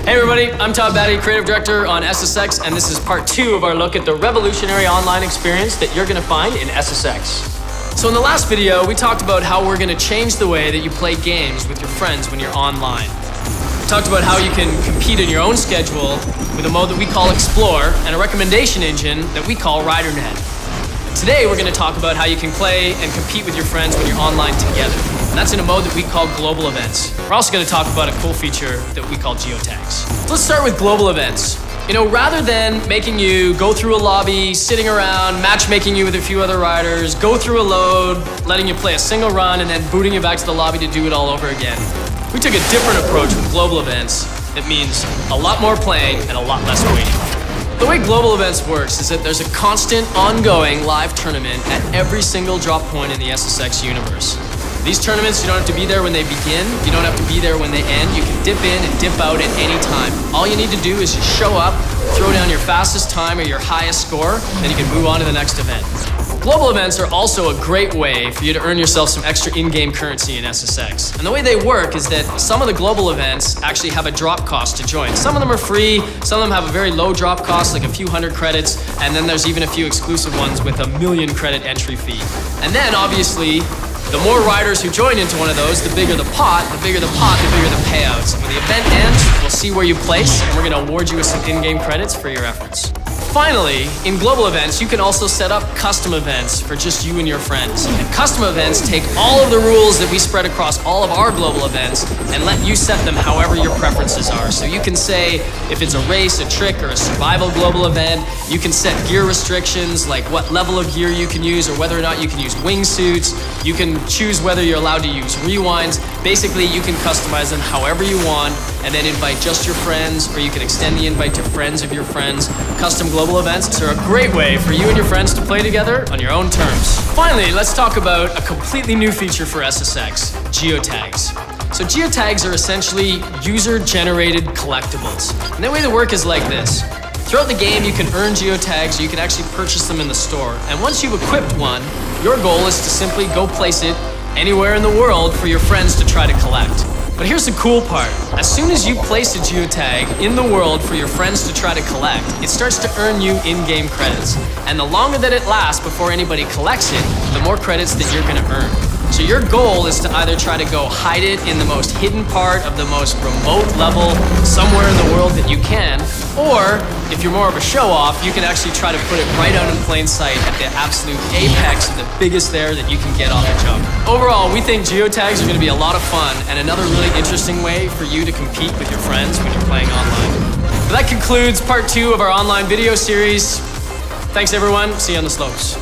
Hey everybody, I'm Todd Batty, Creative Director on SSX, and this is part 2 of our look at the revolutionary online experience that you're going to find in SSX. So in the last video, we talked about how we're going to change the way that you play games with your friends when you're online. We talked about how you can compete in your own schedule with a mode that we call Explore and a recommendation engine that we call RiderNet. Today we're going to talk about how you can play and compete with your friends when you're online together. And that's in a mode that we call Global Events. We're also going to talk about a cool feature that we call geotags. So let's start with Global Events. You know, rather than making you go through a lobby, sitting around, matchmaking you with a few other riders, go through a load, letting you play a single run, and then booting you back to the lobby to do it all over again, we took a different approach with Global Events that means a lot more playing and a lot less waiting. The way Global Events works is that there's a constant, ongoing live tournament at every single drop point in the SSX universe. These tournaments, you don't have to be there when they begin, you don't have to be there when they end, you can dip in and dip out at any time. All you need to do is just show up, throw down your fastest time or your highest score, then you can move on to the next event. Global events are also a great way for you to earn yourself some extra in-game currency in SSX. And the way they work is that some of the global events actually have a drop cost to join. Some of them are free, some of them have a very low drop cost, like a few hundred credits, and then there's even a few exclusive ones with a 1,000,000 credit entry fee. And then, obviously, the more riders who join into one of those, the bigger the pot, the bigger the payouts. And when the event ends, we'll see where you place, and we're going to award you with some in-game credits for your efforts. Finally, in global events, you can also set up custom events for just you and your friends. And custom events take all of the rules that we spread across all of our global events and let you set them however your preferences are. So you can say if it's a race, a trick, or a survival global event, you can set gear restrictions like what level of gear you can use or whether or not you can use wingsuits. You can choose whether you're allowed to use rewinds. Basically, you can customize them however you want and then invite just your friends, or you can extend the invite to friends of your friends. Custom global events are a great way for you and your friends to play together on your own terms. Finally, let's talk about a completely new feature for SSX, geotags. So geotags are essentially user-generated collectibles. And the way they work is like this. Throughout the game, you can earn geotags, or you can actually purchase them in the store. And once you've equipped one, your goal is to simply go place it anywhere in the world for your friends to try to collect. But here's the cool part. As soon as you place a geotag in the world for your friends to try to collect, it starts to earn you in-game credits. And the longer that it lasts before anybody collects it, the more credits that you're going to earn. So your goal is to either try to go hide it in the most hidden part of the most remote level somewhere in the world that you can, or if you're more of a show-off, you can actually try to put it right out in plain sight at the absolute apex of the biggest there that you can get on the jump. Overall, we think geotags are going to be a lot of fun and another really interesting way for you to compete with your friends when you're playing online. But that concludes part 2 of our online video series. Thanks everyone, see you on the slopes.